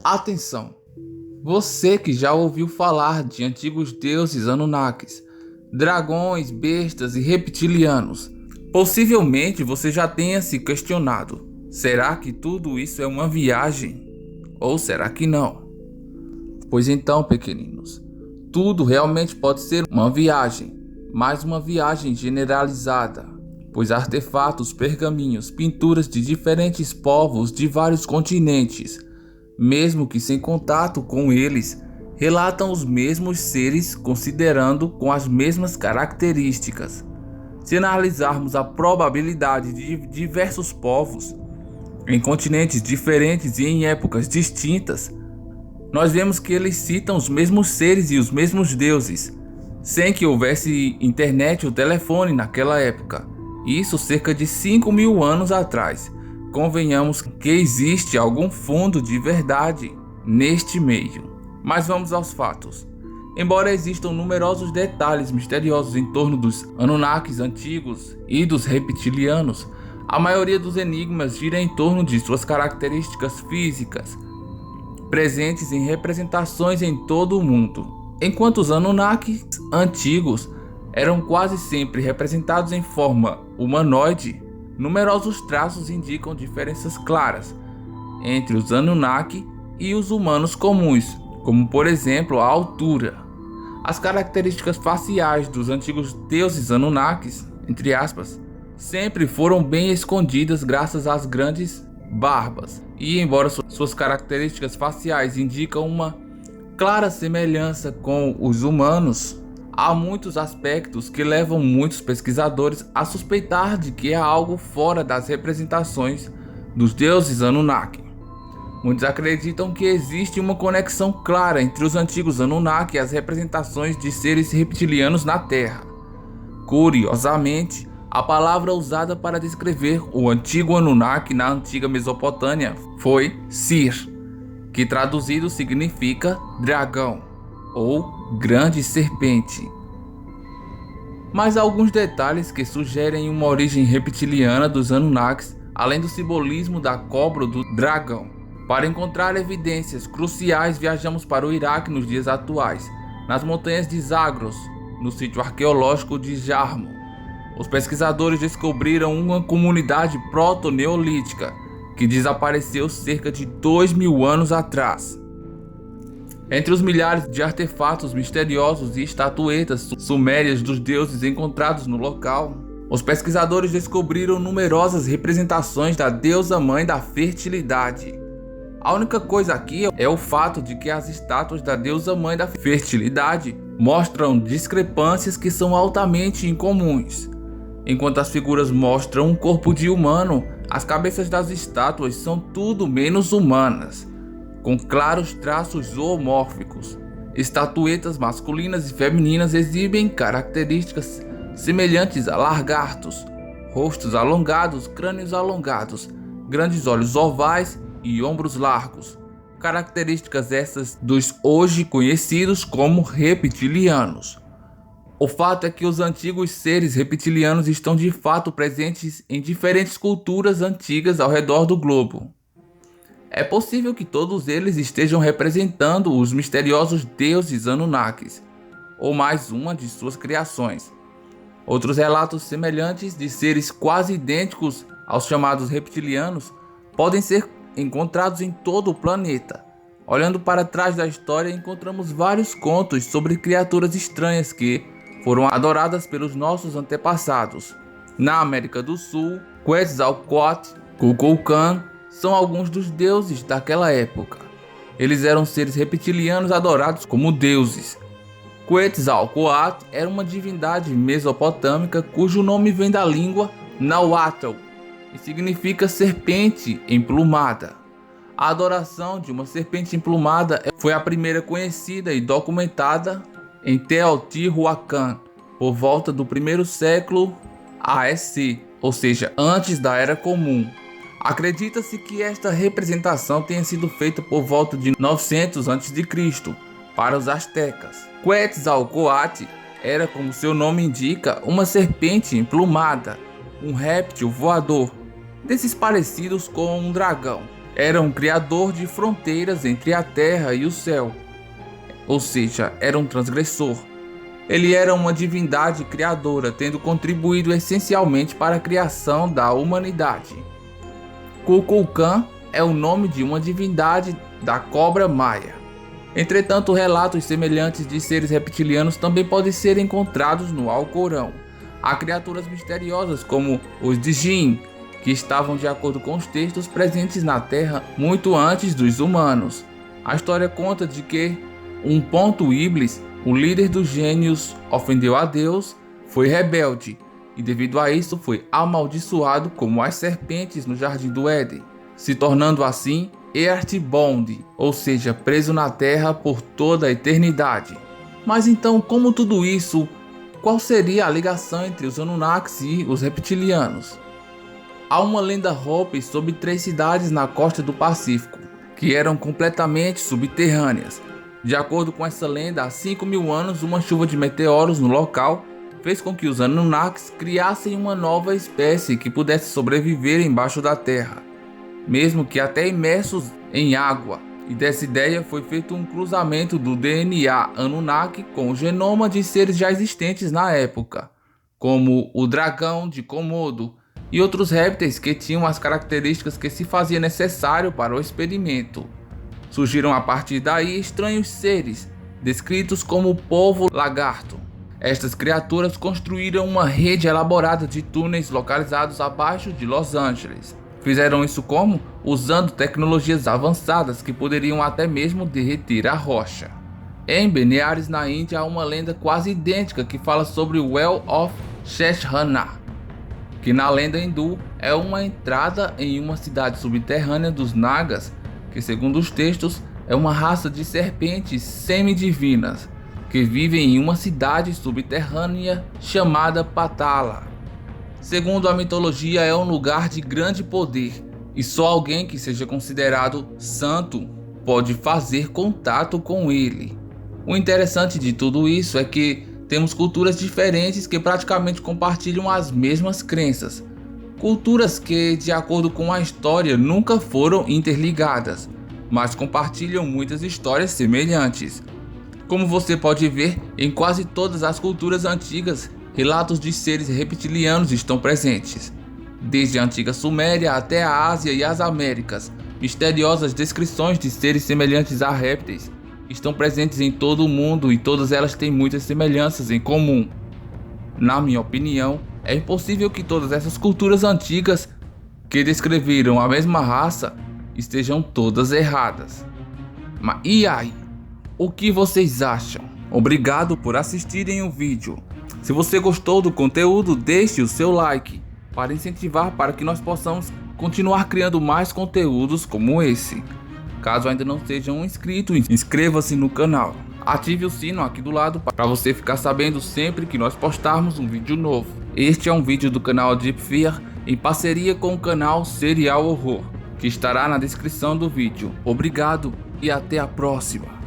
Atenção! Você que já ouviu falar de antigos deuses Anunnakis, dragões, bestas e reptilianos, possivelmente você já tenha se questionado: será que tudo isso é uma viagem? Ou será que não? Pois então, pequeninos, tudo realmente pode ser uma viagem, mas uma viagem generalizada, pois artefatos, pergaminhos, pinturas de diferentes povos de vários continentes, mesmo que sem contato com eles, relatam os mesmos seres considerando com as mesmas características. Se analisarmos a probabilidade de diversos povos em continentes diferentes e em épocas distintas, nós vemos que eles citam os mesmos seres e os mesmos deuses, sem que houvesse internet ou telefone naquela época. Isso cerca de 5.000 anos atrás. Convenhamos que existe algum fundo de verdade neste meio. Mas vamos aos fatos. Embora existam numerosos detalhes misteriosos em torno dos Anunnakis antigos e dos reptilianos, a maioria dos enigmas gira em torno de suas características físicas, presentes em representações em todo o mundo. Enquanto os Anunnakis antigos eram quase sempre representados em forma humanoide, numerosos traços indicam diferenças claras entre os Anunnaki e os humanos comuns, como por exemplo a altura. As características faciais dos antigos deuses Anunnakis, entre aspas, sempre foram bem escondidas graças às grandes barbas, e embora suas características faciais indicam uma clara semelhança com os humanos, há muitos aspectos que levam muitos pesquisadores a suspeitar de que é algo fora das representações dos deuses Anunnaki. Muitos acreditam que existe uma conexão clara entre os antigos Anunnaki e as representações de seres reptilianos na Terra. Curiosamente, a palavra usada para descrever o antigo Anunnaki na antiga Mesopotâmia foi Sir, que traduzido significa dragão ou grande serpente. Mas há alguns detalhes que sugerem uma origem reptiliana dos Anunnakis, além do simbolismo da cobra ou do dragão. Para encontrar evidências cruciais, viajamos para o Iraque nos dias atuais, nas montanhas de Zagros, no sítio arqueológico de Jarmo. Os pesquisadores descobriram uma comunidade proto-neolítica que desapareceu cerca de 2.000 anos atrás. Entre os milhares de artefatos misteriosos e estatuetas sumérias dos deuses encontrados no local, os pesquisadores descobriram numerosas representações da deusa mãe da fertilidade. A única coisa aqui é o fato de que as estátuas da deusa mãe da fertilidade mostram discrepâncias que são altamente incomuns. Enquanto as figuras mostram um corpo de humano, as cabeças das estátuas são tudo menos humanas, com claros traços zoomórficos. Estatuetas masculinas e femininas exibem características semelhantes a lagartos, rostos alongados, crânios alongados, grandes olhos ovais e ombros largos. Características essas dos hoje conhecidos como reptilianos. O fato é que os antigos seres reptilianos estão de fato presentes em diferentes culturas antigas ao redor do globo. É possível que todos eles estejam representando os misteriosos deuses Anunnakis, ou mais uma de suas criações. Outros relatos semelhantes de seres quase idênticos aos chamados reptilianos podem ser encontrados em todo o planeta. Olhando para trás da história, encontramos vários contos sobre criaturas estranhas que foram adoradas pelos nossos antepassados. Na América do Sul, Quetzalcoatl, Kukulkan são alguns dos deuses daquela época. Eles eram seres reptilianos adorados como deuses. Quetzalcoatl era uma divindade mesopotâmica cujo nome vem da língua Nahuatl e significa serpente emplumada. A adoração de uma serpente emplumada foi a primeira conhecida e documentada em Teotihuacan, por volta do 1º século AEC, ou seja, antes da Era Comum. Acredita-se que esta representação tenha sido feita por volta de 900 a.C. para os astecas. Quetzalcoatl era, como seu nome indica, uma serpente emplumada, um réptil voador, desses parecidos com um dragão. era um criador de fronteiras entre a terra e o céu, ou seja, era um transgressor. Ele era uma divindade criadora, tendo contribuído essencialmente para a criação da humanidade. Kukulkan é o nome de uma divindade da cobra maia. Entretanto, relatos semelhantes de seres reptilianos também podem ser encontrados no Alcorão. Há criaturas misteriosas como os Djinn, que estavam de acordo com os textos presentes na Terra muito antes dos humanos. A história conta de que um ponto Iblis, o líder dos gênios, ofendeu a Deus, foi rebelde e devido a isso foi amaldiçoado como as serpentes no Jardim do Éden, se tornando assim Earthbound, ou seja, preso na Terra por toda a eternidade. Mas então, como tudo isso, qual seria a ligação entre os Anunnakis e os reptilianos? Há uma lenda Hopi sobre 3 cidades na costa do Pacífico, que eram completamente subterrâneas. De acordo com essa lenda, há 5.000 anos uma chuva de meteoros no local fez com que os Anunnakis criassem uma nova espécie que pudesse sobreviver embaixo da terra, mesmo que até imersos em água. E dessa ideia foi feito um cruzamento do DNA Anunnaki com o genoma de seres já existentes na época, como o dragão de Komodo e outros répteis que tinham as características que se fazia necessário para o experimento. Surgiram a partir daí estranhos seres, descritos como o povo lagarto. Estas criaturas construíram uma rede elaborada de túneis localizados abaixo de Los Angeles. Fizeram isso como? Usando tecnologias avançadas que poderiam até mesmo derreter a rocha. Em Benares, na Índia, há uma lenda quase idêntica que fala sobre o Well of Sheshana, que na lenda hindu é uma entrada em uma cidade subterrânea dos Nagas, que segundo os textos é uma raça de serpentes semidivinas que vivem em uma cidade subterrânea chamada Patala. Segundo a mitologia, é um lugar de grande poder e só alguém que seja considerado santo pode fazer contato com ele. O interessante de tudo isso é que temos culturas diferentes que praticamente compartilham as mesmas crenças. Culturas que, de acordo com a história, nunca foram interligadas, mas compartilham muitas histórias semelhantes. Como você pode ver, em quase todas as culturas antigas, relatos de seres reptilianos estão presentes. Desde a antiga Suméria até a Ásia e as Américas, misteriosas descrições de seres semelhantes a répteis estão presentes em todo o mundo e todas elas têm muitas semelhanças em comum. Na minha opinião, é impossível que todas essas culturas antigas que descreveram a mesma raça estejam todas erradas. Mas e aí? O que vocês acham? Obrigado por assistirem o vídeo. Se você gostou do conteúdo, deixe o seu like para incentivar para que nós possamos continuar criando mais conteúdos como esse. Caso ainda não seja um inscrito, inscreva-se no canal. Ative o sino aqui do lado para você ficar sabendo sempre que nós postarmos um vídeo novo. Este é um vídeo do canal Deep Fear em parceria com o canal Serial Horror, que estará na descrição do vídeo. Obrigado e até a próxima.